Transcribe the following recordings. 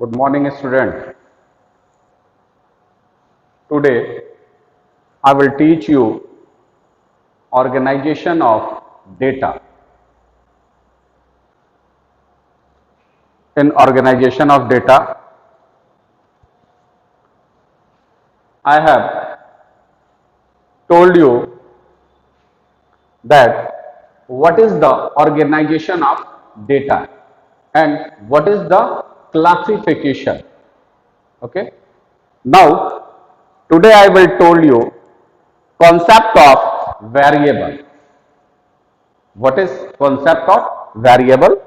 Good morning, student. Today, I will teach you organization of data. In organization of data, I have told you that what is the organization of data and what is the classification. Okay. Now, today I will told you concept of variable. What is concept of variable?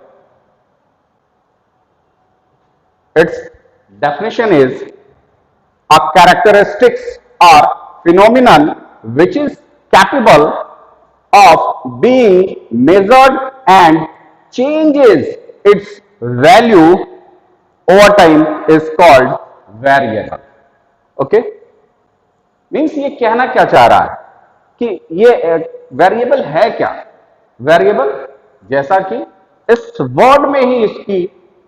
Its definition is a characteristics or phenomenon which is capable of being measured and changes its value over time is called variable. Okay, means ये कहना क्या चाह रहा है कि ये variable है क्या? वेरिएबल जैसा कि इस वर्ड में ही इसकी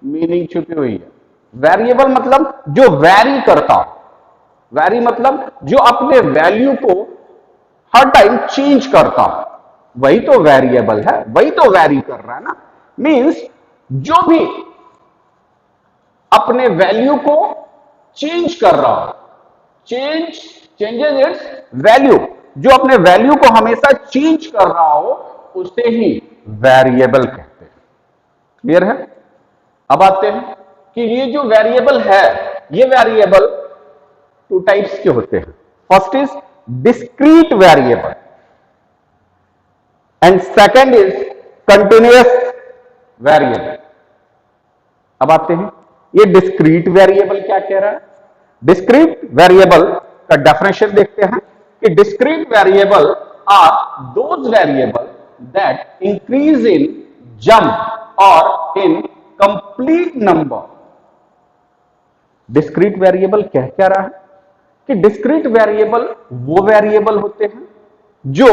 मीनिंग छुपी हुई है। वेरिएबल मतलब जो वैरी करता हो, वैरी मतलब जो अपने वैल्यू को हर टाइम चेंज करता हो, वही तो वेरिएबल है, वही तो वैरी कर रहा है ना। मीन्स जो भी अपने वैल्यू को चेंज कर रहा हो, चेंजेस इट्स वैल्यू, जो अपने वैल्यू को हमेशा चेंज कर रहा हो उसे ही वेरिएबल कहते हैं। क्लियर है? अब आते हैं कि ये जो वेरिएबल है, ये वेरिएबल टू टाइप्स के होते हैं। First is discrete variable and second is continuous variable. अब आते हैं ये डिस्क्रीट वेरिएबल क्या कह रहा है। डिस्क्रीट वेरिएबल का डेफिनेशन देखते हैं कि discrete variable are those variable that increase in jump और in complete number. Discrete variable कह क्या रहा है कि डिस्क्रीट वेरिएबल वो वेरिएबल होते हैं जो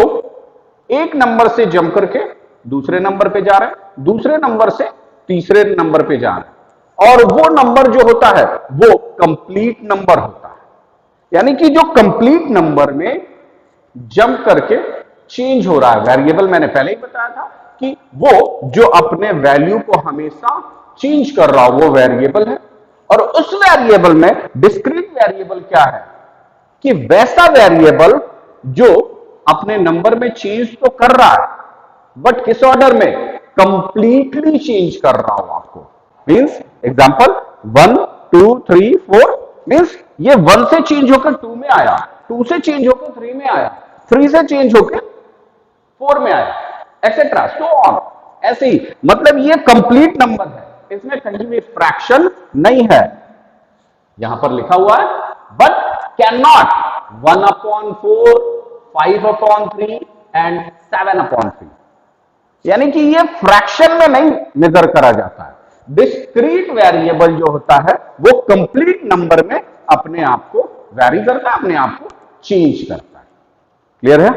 एक नंबर से जंप करके दूसरे नंबर पे जा रहे हैं, दूसरे नंबर से तीसरे नंबर पे जा रहे हैं, और वो नंबर जो होता है वो कंप्लीट नंबर होता है। यानी कि जो कंप्लीट नंबर में जंप करके चेंज हो रहा है। वेरिएबल मैंने पहले ही बताया था कि वो जो अपने वैल्यू को हमेशा चेंज कर रहा हो वो वेरिएबल है। और उस वेरिएबल में डिस्क्रीट वेरिएबल क्या है कि वैसा वेरिएबल जो अपने नंबर में चेंज तो कर रहा है बट किस ऑर्डर में? कंप्लीटली चेंज कर रहा हो आपको। मीन्स एग्जांपल 1 2 3 4 मीन्स ये 1 से चेंज होकर 2 में आया, 2 से चेंज होकर 3 में आया, 3 से चेंज होकर 4 में आया, एक्सेट्रा सो ऑन। ऐसे ही मतलब ये कंप्लीट नंबर है, इसमें कहीं भी फ्रैक्शन नहीं है। यहां पर लिखा हुआ है बट कैन नॉट 1/4 5/3 एंड 7/3, यानी कि ये फ्रैक्शन में नहीं मेजर करा जाता है। डिस्क्रीट वेरिएबल जो होता है वो कंप्लीट नंबर में अपने आप को वैरी करता है, अपने आप को चेंज करता है। क्लियर है?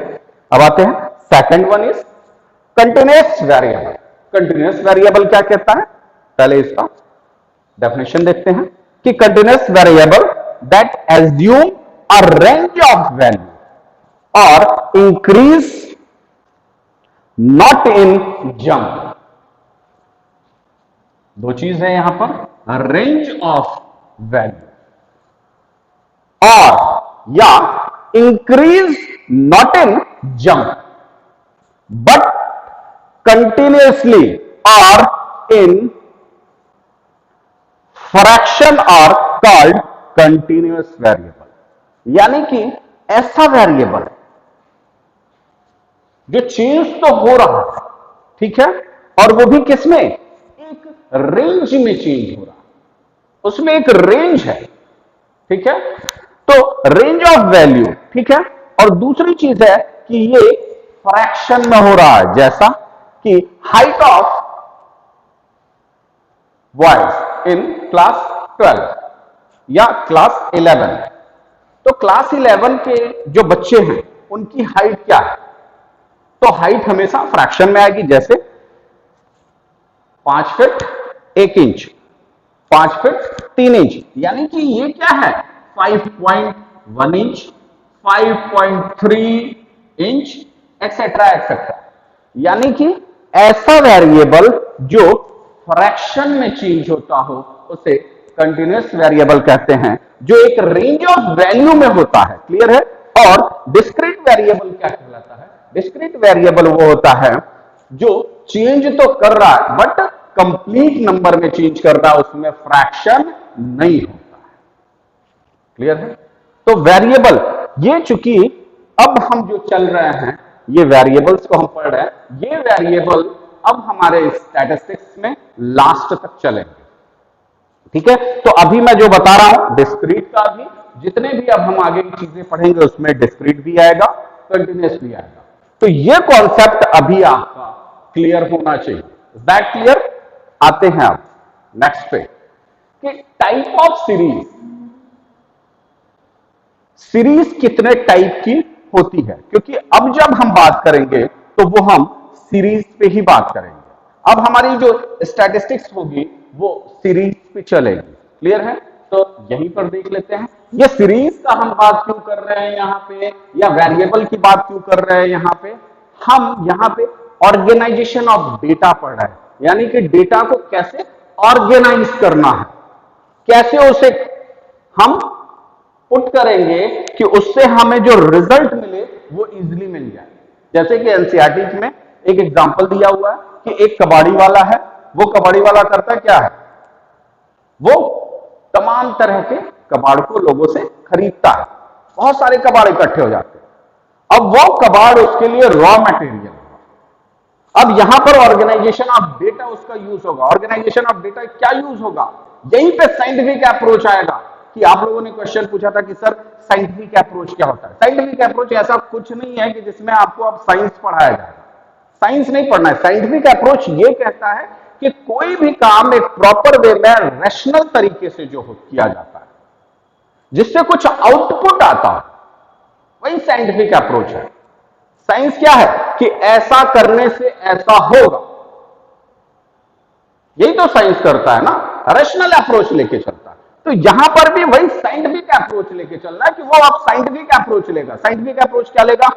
अब आते हैं second one is continuous variable. Continuous variable क्या कहता है? पहले इसका डेफिनेशन देखते हैं कि continuous variable that assume a range of value और इंक्रीज नॉट इन जंप। दो चीज है यहां पर, रेंज ऑफ वैल्यू और या increase not in jump but continuously और in fraction are called continuous variable. यानी कि ऐसा वेरिएबल जो चेंज तो हो रहा है, ठीक है, और वो भी किसमें? एक रेंज में चेंज हो रहा है, उसमें एक रेंज है, ठीक है। तो रेंज ऑफ वैल्यू, ठीक है, और दूसरी चीज है कि ये फ्रैक्शन में हो रहा है, जैसा कि height of boys in class 12 या क्लास 11। तो क्लास 11 के जो बच्चे हैं उनकी हाइट क्या है? तो हाइट हमेशा फ्रैक्शन में आएगी, जैसे 5 फीट 1 इंच, 5 फीट 3 इंच, यानी कि ये क्या है 5.1 इंच, 5.3 इंच, एक्सेट्रा एक्सेट्रा। यानी कि ऐसा वेरिएबल जो फ्रैक्शन में चेंज होता हो उसे कंटिन्यूअस वेरिएबल कहते हैं, जो एक रेंज ऑफ वैल्यू में होता है। क्लियर है? और डिस्क्रीट वेरिएबल क्या कहलाता है? डिस्क्रीट वेरिएबल वो होता है जो चेंज तो कर रहा है बट कंप्लीट नंबर में चेंज कर रहा है, उसमें फ्रैक्शन नहीं होता है। क्लियर है? तो वेरिएबल ये, चूंकि अब हम जो चल रहे हैं ये वेरिएबल्स को हम पढ़ रहे हैं, ये वेरिएबल अब हमारे स्टैटिस्टिक्स में लास्ट तक चलेंगे। ठीक है? तो अभी मैं जो बता रहा हूं डिस्क्रीट का भी, जितने भी अब हम आगे की चीजें पढ़ेंगे उसमें डिस्क्रीट भी आएगा, कंटिन्यूअस भी आएगा। तो ये कॉन्सेप्ट अभी आपका क्लियर होना चाहिए। Is that clear? आते हैं अब नेक्स्ट पे कि टाइप ऑफ सीरीज, सीरीज कितने टाइप की होती है, क्योंकि अब जब हम बात करेंगे तो वो हम सीरीज पे ही बात करेंगे। अब हमारी जो स्टैटिस्टिक्स होगी वो सीरीज पे चलेगी। क्लियर है? तो यहीं पर देख लेते हैं ये सीरीज का हम बात क्यों कर रहे हैं यहां पे, या वेरिएबल की बात क्यों कर रहे हैं यहां पे। हम यहां पे ऑर्गेनाइजेशन ऑफ डेटा पढ़ रहे हैं, यानी कि डेटा को कैसे ऑर्गेनाइज करना है, कैसे उसे हम पुट करेंगे कि उससे हमें जो रिजल्ट मिले वो इजीली मिल जाए। जैसे कि एनसीईआरटी में एक एग्जांपल दिया हुआ है कि एक कबाड़ी वाला है, वो कबाड़ी वाला करता क्या है, वो तमाम तरह के कबाड़ को लोगों से खरीदता है, बहुत सारे कबाड़ इकट्ठे हो जाते हैं। अब वो कबाड़ उसके लिए रॉ मटेरियल, अब यहां पर ऑर्गेनाइजेशन ऑफ डेटा उसका यूज होगा। ऑर्गेनाइजेशन ऑफ डेटा क्या यूज होगा, यहीं पे साइंटिफिक अप्रोच आएगा। कि आप लोगों ने क्वेश्चन पूछा था कि सर साइंटिफिक अप्रोच क्या होता है। साइंटिफिक अप्रोच ऐसा कुछ नहीं है कि जिसमें आपको अब साइंस पढ़ाया जाएगा, साइंस नहीं पढ़ना है। साइंटिफिक अप्रोच ये कहता है कि कोई भी काम एक प्रॉपर वे में रैशनल तरीके से जो किया जाता है, जिससे कुछ आउटपुट आता है, वही साइंटिफिक अप्रोच है। साइंस क्या है कि ऐसा करने से ऐसा होगा, यही तो साइंस करता है ना, रैशनल अप्रोच लेके चलता है। तो यहां पर भी वही साइंटिफिक अप्रोच लेके चलना है कि वो आप साइंटिफिक अप्रोच लेगा। साइंटिफिक अप्रोच क्या लेगा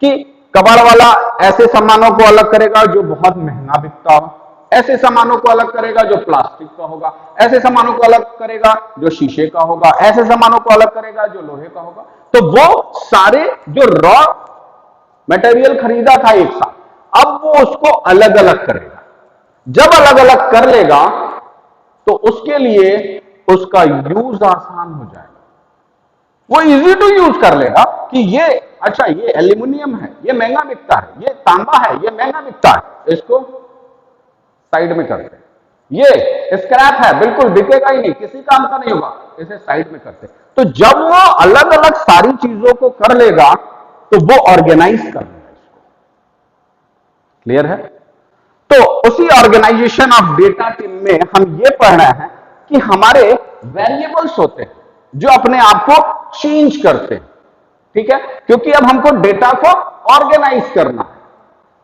कि कबाड़ वाला ऐसे सामानों को अलग करेगा जो बहुत महंगा बिकता हो, ऐसे सामानों को अलग करेगा जो प्लास्टिक का होगा, ऐसे सामानों को अलग करेगा जो शीशे का होगा, ऐसे सामानों को अलग करेगा जो लोहे का होगा। तो वो सारे जो रॉ मटेरियल खरीदा था एक साथ, अब वो उसको अलग अलग करेगा। जब अलग अलग कर लेगा तो उसके लिए उसका यूज आसान हो जाएगा, वो इजी टू यूज कर लेगा कि ये अच्छा ये एल्यूमिनियम है, ये महंगा बिकता है, ये तांबा है, ये महंगा बिकता है, इसको साइड में करते हैं। ये स्क्रैप है, बिल्कुल बिकेगा ही नहीं, किसी काम का नहीं होगा, इसे साइड में करते हैं। तो जब वो अलग अलग सारी चीजों को कर लेगा तो वो ऑर्गेनाइज कर लेगा इसको। क्लियर है? तो उसी ऑर्गेनाइजेशन ऑफ डेटा टीम में हम ये पढ़ रहे हैं कि हमारे वेरिएबल्स होते हैं जो अपने आप को चेंज करते हैं। ठीक है? क्योंकि अब हमको डेटा को ऑर्गेनाइज करना है,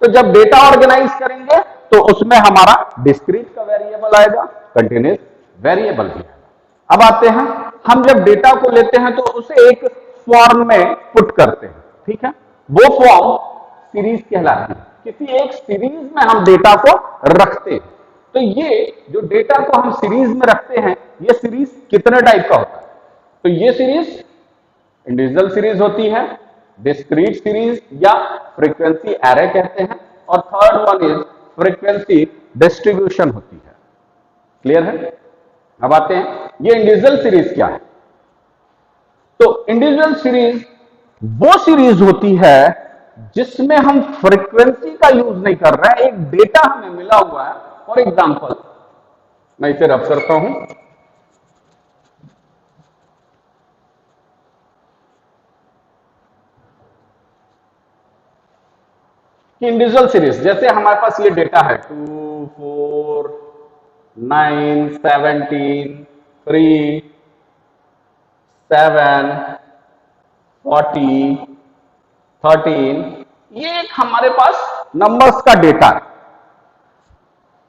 तो जब डेटा ऑर्गेनाइज करेंगे तो उसमें हमारा डिस्क्रीट का वेरिएबल आएगा, कंटिन्यूअस वेरिएबल भी आएगा। अब आते हैं, हम जब डेटा को लेते हैं तो उसे एक फॉर्म में पुट करते हैं। ठीक है? वो फॉर्म सीरीज कहलाती है। किसी एक सीरीज में हम डेटा को रखते हैं। तो ये जो डेटा को हम सीरीज में रखते हैं, ये सीरीज कितने टाइप का होता है? तो ये सीरीज इंडिविजुअल सीरीज होती है, डिस्क्रीट सीरीज या फ्रीक्वेंसी एरे कहते हैं, और third one is frequency distribution होती है। क्लियर है? अब आते हैं ये इंडिविजुअल सीरीज क्या है। तो इंडिविजुअल सीरीज वो सीरीज होती है जिसमें हम फ्रीक्वेंसी का यूज नहीं कर रहे हैं, एक डेटा हमें मिला हुआ है। फॉर एग्जांपल मैं इसे रब करता हूं, कि इंडिविजुअल सीरीज, जैसे हमारे पास ये डेटा है 2 4 9 17 3 7 40 13, ये एक हमारे पास नंबर्स का डेटा है।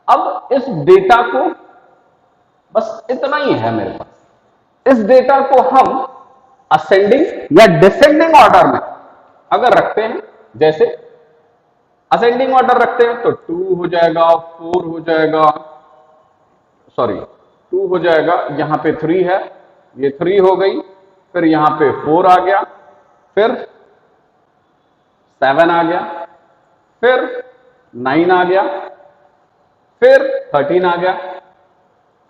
अब इस डेटा को बस इतना ही है मेरे पास। इस डेटा को हम असेंडिंग या डिसेंडिंग ऑर्डर में अगर रखते हैं, जैसे असेंडिंग ऑर्डर रखते हैं तो 2 हो जाएगा, 4 हो जाएगा, सॉरी 2 हो जाएगा, यहां पे 3 है, ये 3 हो गई, फिर यहां पे 4 आ गया, फिर 7 आ गया, फिर 9 आ गया, फिर 13 आ गया,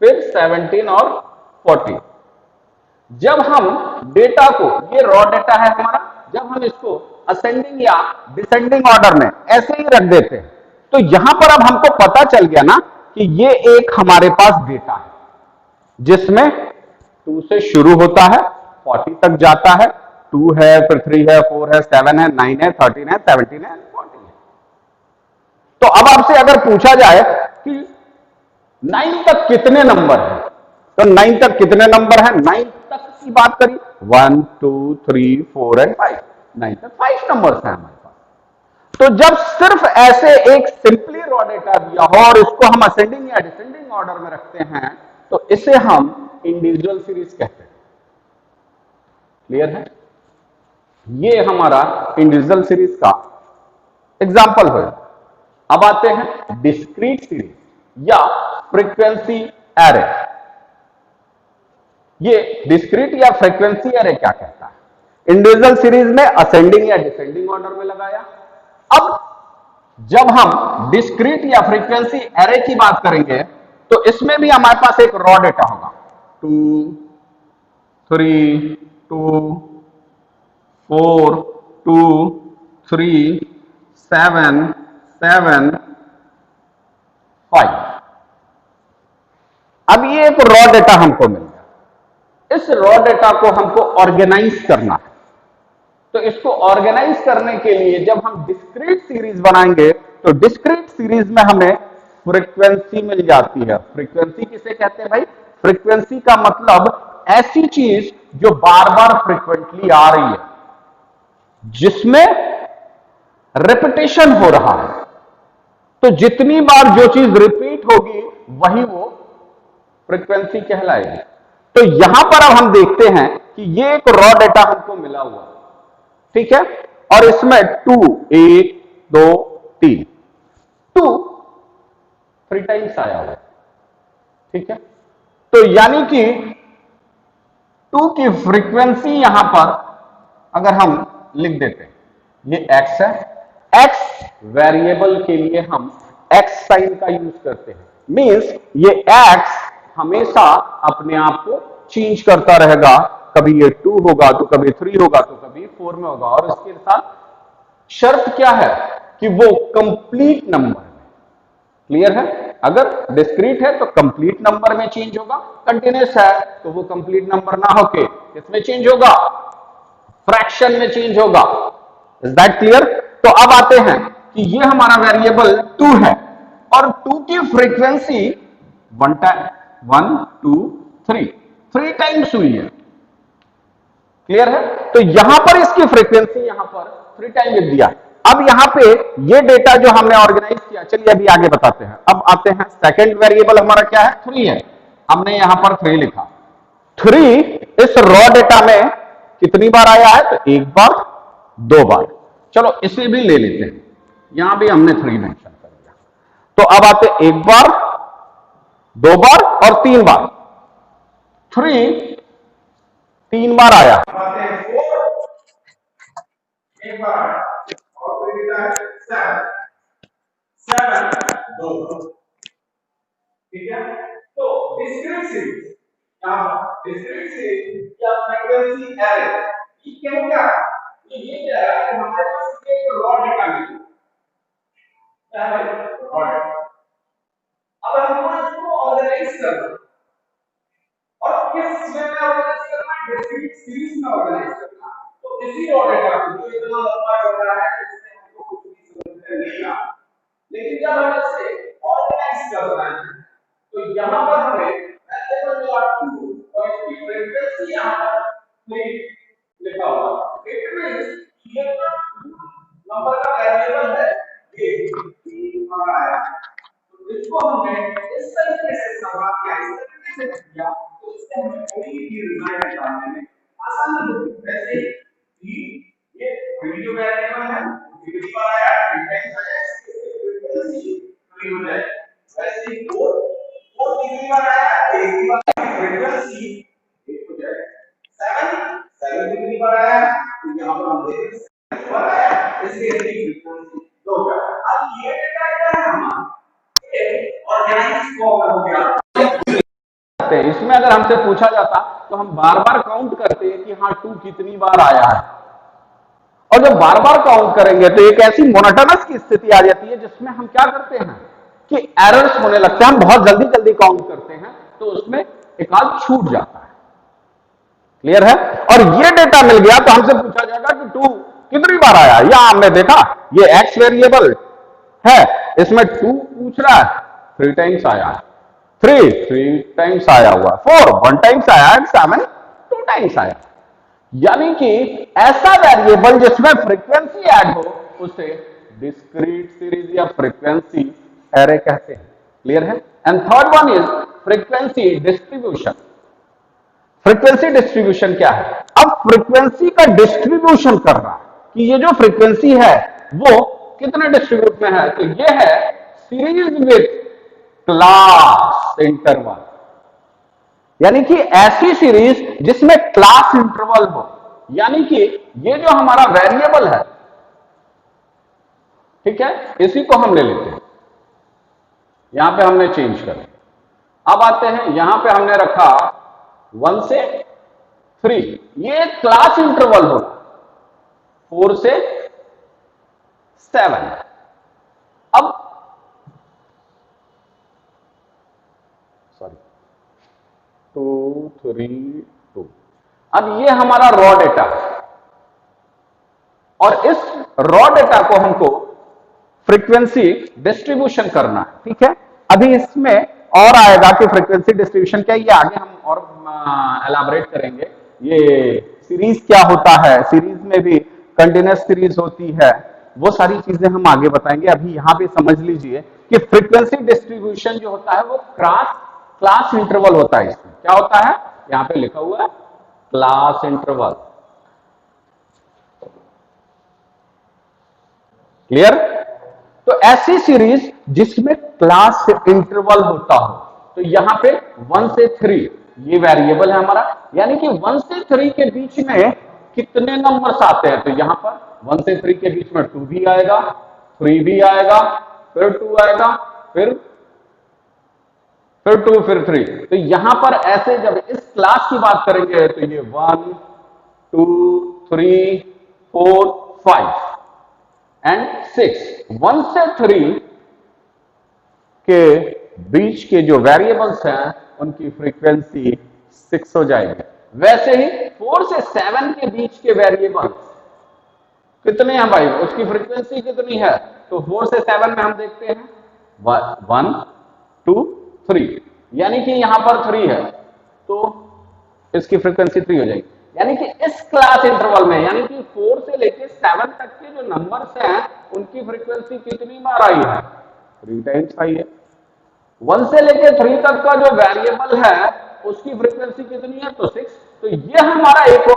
फिर 17 और 14। जब हम डेटा को, ये रॉ डेटा है हमारा, जब हम इसको असेंडिंग या डिसेंडिंग ऑर्डर में ऐसे ही रख देते हैं तो यहां पर अब हमको पता चल गया ना कि ये एक हमारे पास डेटा है जिसमें 2 से शुरू होता है, 40 तक जाता है, 2 है, फिर 3 है, 4 है, 7 है, 9 है, 13 है, 17 है, 14 है। तो अब आपसे अगर पूछा जाए कि 9 तक कितने नंबर हैं, तो 9 तक कितने नंबर हैं, 9 तक की बात करिए, 1 2 3 4 एंड 5, 9 तक 5 नंबर हैं हमारे पास। तो जब सिर्फ ऐसे एक सिंपली रॉ डेटा दिया हो और इसको हम असेंडिंग या डिसेंडिंग ऑर्डर में रखते हैं तो इसे हम इंडिविजुअल सीरीज कहते हैं। क्लियर है? ये हमारा इंडिविजुअल सीरीज का एग्जाम्पल है। अब आते हैं डिस्क्रीट सीरीज या फ्रीक्वेंसी एरे। ये डिस्क्रीट या फ्रीक्वेंसी एरे क्या कहता है? इंडिविजुअल सीरीज में असेंडिंग या डिसेंडिंग ऑर्डर में लगाया। अब जब हम डिस्क्रीट या फ्रीक्वेंसी एरे की बात करेंगे तो इसमें भी हमारे पास एक रॉ डेटा होगा, 2 3 2 4 2 3 7 7 5। अब ये एक रॉ डेटा हमको मिल गया। इस रॉ डेटा को हमको ऑर्गेनाइज करना है। तो इसको ऑर्गेनाइज करने के लिए जब हम डिस्क्रीट सीरीज बनाएंगे तो डिस्क्रीट सीरीज में हमें फ्रीक्वेंसी मिल जाती है। फ्रीक्वेंसी किसे कहते हैं भाई? फ्रीक्वेंसी का मतलब ऐसी चीज जो बार बार फ्रीक्वेंटली आ रही है, जिसमें रिपीटेशन हो रहा है। तो जितनी बार जो चीज रिपीट होगी वही वो फ्रीक्वेंसी कहलाएगी। तो यहां पर अब हम देखते हैं कि ये एक रॉ डेटा हमको मिला हुआ, ठीक है, और इसमें 2 1 2 3 2 3 टाइम्स आया हुआ, ठीक है। तो यानी कि 2 की फ्रीक्वेंसी यहां पर अगर हम लिख देते हैं, ये x है, x वेरिएबल के लिए हम x साइन का यूज करते हैं। मींस ये x हमेशा अपने आप को चेंज करता रहेगा, कभी ये 2 होगा तो कभी 3 होगा तो कभी 4 में होगा। और इसके साथ शर्त क्या है कि वो कंप्लीट नंबर है। क्लियर है? अगर डिस्क्रीट है तो कंप्लीट नंबर में चेंज होगा, कंटिन्यूस है तो वो कंप्लीट नंबर ना होके किसमें चेंज होगा? फ्रैक्शन में चेंज होगा। Is that clear? तो अब आते हैं कि ये हमारा वेरिएबल 2 है और 2 की फ्रीक्वेंसी 1 टाइम 1 2 3 टाइम्स हुई है। क्लियर है? तो यहां पर इसकी फ्रीक्वेंसी यहां पर 3 टाइम लिख दिया। अब यहां पे ये डेटा जो हमने ऑर्गेनाइज किया, चलिए अभी आगे बताते हैं। अब आते हैं सेकंड वेरिएबल हमारा क्या है? 3 है। हमने यहां पर 3 लिखा। 3 इस रॉ डेटा में कितनी बार आया है? तो एक बार, 2 बार। चलो इसे भी ले लेते हैं, यहां भी हमने 3 मेंशन कर दिया। तो अब आते एक बार, 2 बार और 3 बार। 3 3 बार आया, एक बार आया, और फिर कितना है? 7 7 2, ठीक है। तो डिस्क्रीट सीरीज या डिस्क्रीट सीरीज या फ्रीक्वेंसी एरे, ये क्या है? ये क्या है कि हमारे पास एक रॉ डेटा है, क्या है? Raw data. अब हमको इसको ऑर्गेनाइज करना, और किस वे में ऑर्गेनाइज करना है? डिस्क्रीट सीरीज में ऑर्गेनाइज करना। तो इसी रॉ डेटा को जो इतना लंबा हो रहा है जिससे हमको कुछ भी समझ में नहीं आ, लेकिन जब हम इसे ऑर्गेनाइज कर रहे हैं तो यहां पर हमें वेरिएबल मिला 2 और इसकी फ्रीक्वेंसी यहां पर 3 लिखा हुआ। इट मींस ये नंबर का वेरिएबल है, ये 3 आ रहा है। तो इसको हमने इस तरीके से संभाल किया, इस तरीके से किया तो उससे हमें कोई भी रिजल्ट निकालने में आसानी होगी। वैसे ही ये जो वेरिएबल है कितनी बार आया, टाइम्स आया, फ्रीक्वेंसी फ्री हो जाए। वैसे ही फोर कितनी बार आया, एक ही बार, फ्रीक्वेंसी एक हो जाए। सेवन कितनी बार आया, तो यहाँ पर हम देख सकते हैं बार आया, इसलिए इसकी फ्रीक्वेंसी दो हो गया। अब ये डेटा क्या है हमारा, ऑर्गेनाइज फॉर्म हो गया। इसमें अगर हमसे पूछा जाता तो हम बार बार काउंट करते हैं कि हाँ 2 कितनी बार आया है, और जब बार बार काउंट करेंगे तो एक ऐसी मोनोटोनस की स्थिति आ जाती है जिसमें हम क्या करते हैं कि एरर्स होने लगते हैं, हम बहुत जल्दी जल्दी काउंट करते हैं तो उसमें एक आध छूट जाता है। क्लियर है? और ये डेटा मिल गया तो हमसे पूछा जाएगा कि 2 कितनी बार आया, या हमने देखा ये एक्स वेरिएबल है, इसमें 2 पूछ रहा है, 3 टाइम्स आया है, 3 टाइम्स आया हुआ, 4 1 टाइम्स आया है, 7 2 टाइम्स आया। यानी कि ऐसा वेरिएबल जिसमें फ्रीक्वेंसी ऐड हो उसे डिस्क्रीट सीरीज या फ्रीक्वेंसी एरे कहते हैं। क्लियर है? And third one is frequency distribution. Frequency distribution क्या है? अब फ्रीक्वेंसी का डिस्ट्रीब्यूशन कर रहा है कि ये जो फ्रीक्वेंसी है वो कितने डिस्ट्रीब्यूट में है, तो ये है सीरीज विथ क्लास इंटरवल, यानी कि ऐसी सीरीज जिसमें क्लास इंटरवल हो। यानी कि ये जो हमारा वेरिएबल है, ठीक है, इसी को हम ले लेते हैं, यहां पे हमने चेंज कर दिया। अब आते हैं यहां पे हमने रखा 1 से 3, ये क्लास इंटरवल होगा, 4 से 7। अब सॉरी 2 3 2, अब ये हमारा रॉ डेटा है और इस रॉ डेटा को हमको फ्रीक्वेंसी डिस्ट्रीब्यूशन करना है। ठीक है, अभी इसमें और आएगा कि फ्रीक्वेंसी डिस्ट्रीब्यूशन क्या है, ये आगे हम और एलाबोरेट करेंगे। ये सीरीज क्या होता है, सीरीज में भी कंटिन्यूअस सीरीज होती है, वो सारी चीजें हम आगे बताएंगे। अभी यहां पे समझ लीजिए कि फ्रीक्वेंसी डिस्ट्रीब्यूशन जो होता है वो क्लास इंटरवल होता है। इसमें क्या होता है, यहां पे लिखा हुआ है क्लास इंटरवल। क्लियर? तो ऐसी सीरीज जिसमें क्लास इंटरवल होता हो, तो यहां पे 1 से 3 ये वेरिएबल है हमारा, यानी कि 1 से 3 के बीच में कितने नंबर्स आते हैं, तो यहां पर 1 से 3 के बीच में 2 भी आएगा, 3 भी आएगा, फिर 2 आएगा, फिर 2 फिर 3। तो यहां पर ऐसे जब इस क्लास की बात करेंगे तो ये 1 2 3 4 5 एंड 6, 1 से 3 के बीच के जो वेरिएबल्स हैं उनकी फ्रीक्वेंसी 6 हो जाएगी। वैसे ही 4 से 7 के बीच के वेरिएबल्स कितने हैं भाई, उसकी फ्रीक्वेंसी कितनी है, तो 4 से 7 में हम देखते हैं 1 2 3, यानी कि यहां पर 3 है तो इसकी फ्रीक्वेंसी 3 हो जाएगी। यानी कि इस क्लास इंटरवल में, यानी कि 4 से लेके 7 तक के जो नंबर्स हैं उनकी फ्रीक्वेंसी कितनी बार आई है, 3 टाइम्स आई है। 1 से लेके 3 तक का जो वेरिएबल है उसकी फ्रीक्वेंसी कितनी है, तो 6। तो ये हमारा एक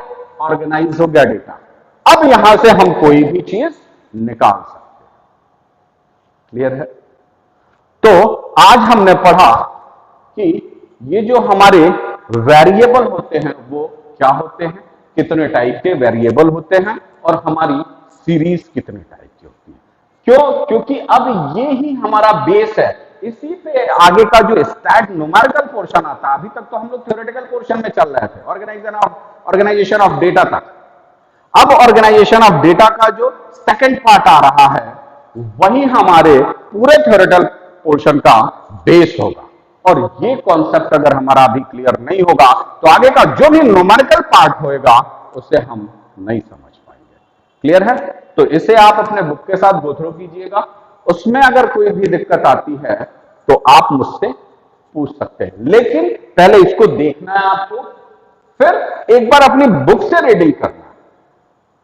ऑर्गेनाइज हो गया डेटा। अब यहां से हम कोई भी चीज निकाल सकते हैं। क्लियर है? तो आज हमने पढ़ा कि ये जो हमारे वेरिएबल होते हैं वो क्या होते हैं, कितने टाइप के वेरिएबल होते हैं, और हमारी सीरीज कितने टाइप की होती है। क्यों? क्योंकि अब ये ही हमारा बेस है, इसी पे आगे का जो स्टैट न्यूमेरिकल पोर्शन आता है। अभी तक तो हम लोग थ्योरेटिकल पोर्शन में चल रहे थे, ऑर्गेनाइजेशन ऑफ डेटा तक। अब ऑर्गेनाइजेशन ऑफ डेटा का जो सेकंड पार्ट आ रहा है वही हमारे पूरे थ्योरेटिकल पोर्शन का बेस होगा। और ये कॉन्सेप्ट अगर हमारा अभी क्लियर नहीं होगा तो आगे का जो भी न्यूमेरिकल पार्ट होएगा उसे हम नहीं समझ पाएंगे। क्लियर है? तो इसे आप अपने बुक के साथ गो थ्रू कीजिएगा, उसमें अगर कोई भी दिक्कत आती है तो आप मुझसे पूछ सकते हैं, लेकिन पहले इसको देखना है आपको, फिर एक बार अपनी बुक से रीडिंग करना है।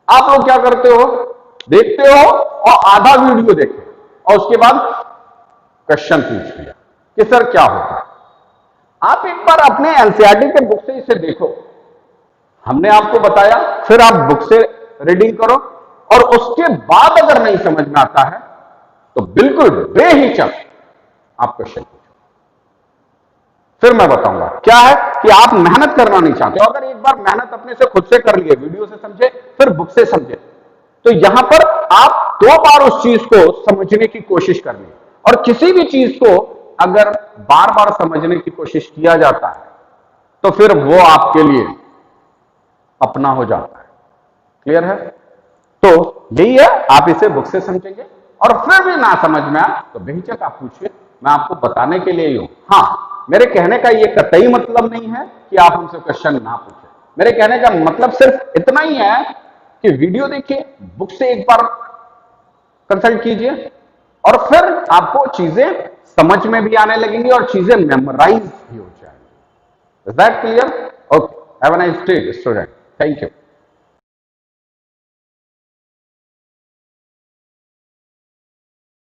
आप लोग क्या करते हो, देखते हो और आधा वीडियो देखे और उसके बाद क्वेश्चन पूछ लिया कि सर क्या होगा। आप एक बार अपने एनसीईआरटी के बुक से इसे देखो, हमने आपको बताया, फिर आप बुक से रीडिंग करो, और उसके बाद अगर नहीं समझ में आता है तो बिल्कुल बेहिचक आप क्वेश्चन पूछो। फिर मैं बताऊंगा क्या है कि आप मेहनत करना नहीं चाहते, अगर एक बार मेहनत अपने से खुद से कर लिए, वीडियो से समझे, फिर बुक से समझे, तो यहां पर आप 2 बार उस चीज को समझने की कोशिश करनी, और किसी भी चीज को अगर बार बार समझने की कोशिश किया जाता है तो फिर वो आपके लिए अपना हो जाता है। क्लियर है? तो यही है, आप इसे बुक से समझेंगे, और फिर भी ना समझ में आए तो बेहिचक आप पूछिए, मैं आपको बताने के लिए ही हूं। हाँ, मेरे कहने का ये कतई मतलब नहीं है कि आप हमसे क्वेश्चन ना पूछें। मेरे कहने का मतलब सिर्फ इतना ही है कि वीडियो देखिए, बुक से एक बार कंसल्ट कीजिए, और फिर आपको चीजें समझ में भी आने लगेंगी और चीजें मेमोराइज भी हो जाएंगी। Is that clear? Okay, have a nice day student, thank you.